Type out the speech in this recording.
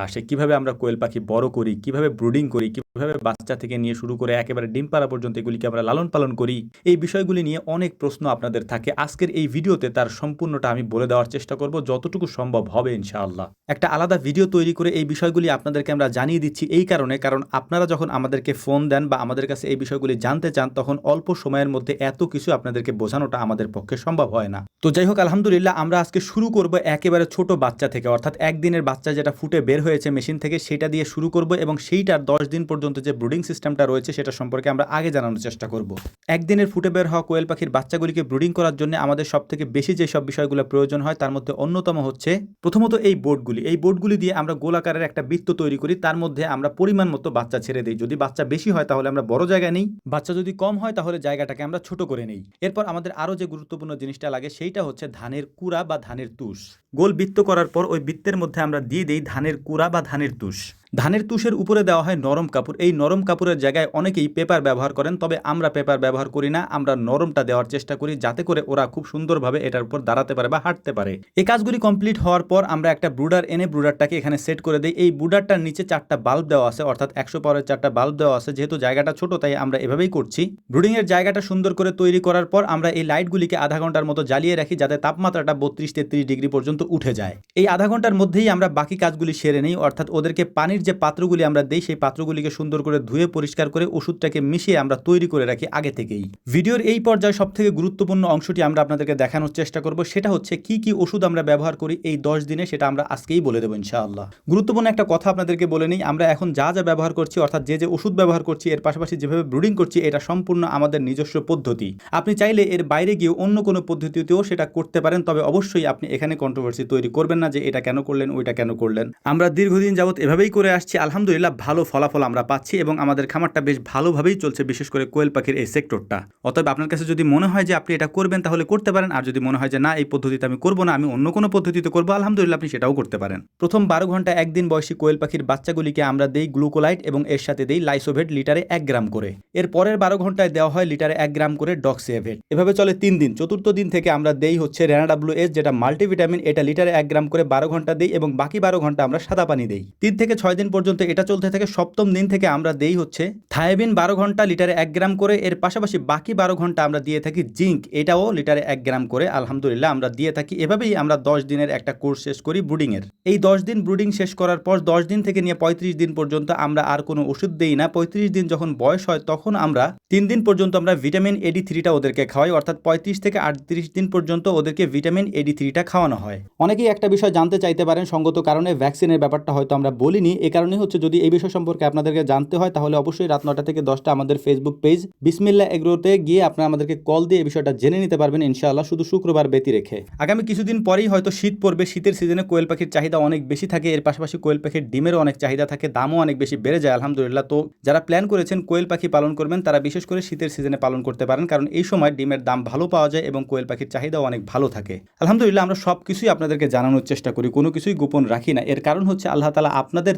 আসে, কিভাবে আমরা কোয়েল পাখি বড় করি, কিভাবে ব্রুডিং করি, কিভাবে বাচ্চা থেকে নিয়ে শুরু করে একেবারে ডিম পাড়া পর্যন্ত এগুলিকে আমরা লালন পালন করি, এই বিষয়গুলি নিয়ে অনেক প্রশ্ন আপনাদের থাকে। আজকের এই ভিডিওতে তার সম্পূর্ণটা আমি বলে দেওয়ার চেষ্টা করব, যতটুকু সম্ভব হবে ইনশাআল্লাহ। একটা আলাদা ভিডিও তৈরি করে এই বিষয়গুলি আপনাদেরকে আমরা জানিয়ে দিচ্ছি এই কারণে, কারণ আপনারা যখন আমাদেরকে ফোন দেন বা আমাদের কাছে এই বিষয়গুলি জানতে চান, তখন অল্প সময়ের মধ্যে এত কিছু আপনাদেরকে বোঝানোটা আমাদের পক্ষে সম্ভব হয় না। তো যাই হোক, আলহামদুলিল্লাহ, আমরা আজকে শুরু করব একেবারে ছোট বাচ্চা থেকে, অর্থাৎ একদিনের বাচ্চা যেটা ফুটে বের হয়েছে মেশিন থেকে, সেটা দিয়ে শুরু করব এবং সেইটার 10 দিন পর্যন্ত যে ব্রুডিং সিস্টেমটা রয়েছে সেটা সম্পর্কে আমরা আগে জানানোর চেষ্টা করব। একদিনের ফুটে বের হওয়া কোয়েল পাখির বাচ্চাগুলিকে ব্রুডিং করার জন্য আমাদের সবথেকে বেশি যে সব বিষয়গুলো প্রয়োজন হয় তার মধ্যে অন্যতম হচ্ছে প্রথমত এই বোর্ডগুলি। এই বোর্ডগুলি দিয়ে আমরা গোলাকারের একটা বৃত্ত তৈরি করি, তার মধ্যে আমরা পরিমাণ মতো বাচ্চা ছেড়ে দিই। যদি বাচ্চা বেশি হয় তাহলে আমরা বড় জায়গা নেই, বাচ্চা যদি কম হয় তাহলে জায়গাটাকে আমরা ছোট করে নেই। এরপর আমাদের আরও যে গুরুত্বপূর্ণ জিনিসটা লাগে সেইটা হচ্ছে ধানের কুড়া বা ধানের তুষ। গোল বৃত্ত করার পর ওই বৃত্তের মধ্যে আমরা দিয়ে দিই ধানের কুড়া বা ধানের তুষ। ধানের তুষের উপরে দেওয়া হয় নরম কাপড়। এই নরম কাপড়ের জায়গায় অনেকেই পেপার ব্যবহার করেন, তবে আমরা পেপার ব্যবহার করি না, আমরা নরমটা দেওয়ার চেষ্টা করি যাতে করে ওরা খুব সুন্দরভাবে এটার উপর দাঁড়াতে পারে বা হাঁটতে পারে। এই কাজগুলি কমপ্লিট হওয়ার পর আমরা একটা ব্রুডার এনে ব্রুডারটাকে এখানে সেট করে দিই। এই ব্রুডারটার নিচে 4টা বাল্ব দেওয়া আছে, অর্থাৎ 100 পাওয়ারের 4টা বাল্ব দেওয়া আছে। যেহেতু জায়গাটা ছোট তাই আমরা এভাবেই করছি। ব্রুডিংয়ের জায়গাটা সুন্দর করে তৈরি করার পর আমরা এই লাইটগুলিকে আধা ঘন্টার মতো জ্বালিয়ে রাখি যাতে তাপমাত্রাটা 32-33 ডিগ্রি পর্যন্ত উঠে যায়। এই আধা ঘন্টার মধ্যেই আমরা বাকি কাজগুলি সেরে নিই, অর্থাৎ ওদেরকে পানির যে পাত্রগুলি আমরা দেই সেই পাত্রগুলিকে সুন্দর করে ধুয়ে পরিষ্কার করে ওষুধটাকে মিশিয়ে আমরা তৈরি করে রাখি আগে থেকেই। ভিডিওর এই পর্যায়ে সবথেকে গুরুত্বপূর্ণ অংশটি আমরা আপনাদেরকে দেখানোর চেষ্টা করব, সেটা হচ্ছে কি কি ওষুধ আমরা ব্যবহার করি এই 10 দিনে, সেটা আমরা আজকেই বলে দেবো ইনশাআল্লাহ। গুরুত্বপূর্ণ একটা কথা আপনাদেরকে বলে নিই, আমরা এখন যা যা ব্যবহার করছি, অর্থাৎ যে যে ওষুধ ব্যবহার করছি, এর পাশাপাশি যেভাবে ব্রুডিং করছি, এটা সম্পূর্ণ আমাদের নিজস্ব পদ্ধতি। আপনি চাইলে এর বাইরে গিয়ে অন্য কোনো পদ্ধতিতেও সেটা করতে পারেন, তবে অবশ্যই আপনি এখানে কন্ট্রোভার্সি তৈরি করবেন না যে এটা কেন করলেন ওইটা কেন করলেন। আমরা দীর্ঘদিন যাবত এভাবেই করে আসছি, আলহামদুলিল্লাহ ভালো ফলাফল আমরা পাচ্ছি এবং আমাদের খামারটা বেশ ভালোভাবেই চলছে, বিশেষ করে কোয়েল পাখির এই সেক্টরটা। অতএব আপনার কাছে যদি মনে হয় যে আপনি এটা করবেন তাহলে করতে পারেন, আর যদি মনে হয় যে না এই পদ্ধতিতে আমি করবো না, আমি অন্য কোনো পদ্ধতিতে করবো, আলহামদুলিল্লাহ আপনি সেটাও করতে পারেন। প্রথম 12 ঘন্টা একদিন বয়সী কোয়েল পাখির বাচ্চাগুলিকে আমরা দেই গ্লুকোলাইট এবং এর সাথে দেই লাইসোভেট লিটারে 1 গ্রাম করে। এর পরের 12 ঘন্টায় দেওয়া হয় লিটারে 1 গ্রাম করে ডক্সিএভেট। এভাবে চলে 3 দিন। চতুর্থ দিন থেকে আমরা দেই হচ্ছে রেনাডাব্লিউএস, যেটা মাল্টিভিটামিন, এটা লিটারে 1 গ্রাম করে 12 ঘন্টা দেই এবং বাকি 12 ঘন্টা আমরা সাদা পানি দেই। 3 থেকে 6 দিন পর্যন্ত এটা চলতে থাকে। সপ্তম দিন থেকে আমরা দেই হচ্ছে থায়াবিন 12 ঘন্টা লিটারে 1 গ্রাম করে। এর পাশাপাশি বাকি 12 ঘন্টা আমরা দিয়ে থাকি জিঙ্ক, এটাও লিটারে 1 গ্রাম করে আলহামদুলিল্লাহ আমরা দিয়ে থাকি। এভাবেই আমরা 10 দিনের একটা কোর্স শেষ করি ব্রুডিং এর। এই 10 দিন ব্রুডিং শেষ করার পর 10 দিন থেকে নিয়ে 35 দিন পর্যন্ত আমরা আর কোনো ওষুধ দেই না। 35 দিন যখন বয়স হয় তখন আমরা 3 দিন পর্যন্ত আমরা ভিটামিন AD3টা ওদেরকে খাওয়াই, অর্থাৎ 35 থেকে 38 দিন পর্যন্ত ওদেরকে ভিটামিন AD3টা খাওয়ানো হয়। অনেকেই একটা বিষয় জানতে চাইতে পারেন, সঙ্গত কারণে ভ্যাকসিনের ব্যাপারটা হয়তো আমরা বলিনি। এই কারণে হচ্ছে যদি এই বিষয় সম্পর্কে আপনাদেরকে জানতে হয় তাহলে অবশ্যই রাত 9টা থেকে 10টা আমাদের ফেসবুক পেজ বিসমিল্লাহ এগ্রোতে গিয়ে আপনারা আমাদেরকে কল দিয়ে এই বিষয়টা জেনে নিতে পারবেন ইনশাআল্লাহ, শুধু শুক্রবার ব্যতী রেখে। আগামী কিছুদিন পরেই হয়তো শীত পড়বে। শীতের সিজনে কোয়েল পাখির চাহিদা অনেক বেশি থাকে, এর পাশাপাশি কোয়েল পাখির ডিমেরও অনেক চাহিদা থাকে, দামও অনেক বেশি বেড়ে যায় আলহামদুলিল্লাহ। তো যারা প্ল্যান করেছেন কোয়েল পাখি পালন করবেন তারা বিশেষ করে শীতের সিজনে পালন করতে পারেন, কারণ এই সময় ডিমের দাম ভালো পাওয়া যায় এবং কোয়েল পাখির চাহিদাও অনেক ভালো থাকে। আলহামদুলিল্লাহ আমরা সব কিছুই আপনাদেরকে জানানোর চেষ্টা করি, কোনো কিছুই গোপন রাখি না। এর কারণ হচ্ছে আল্লাহ তাআলা আপনাদের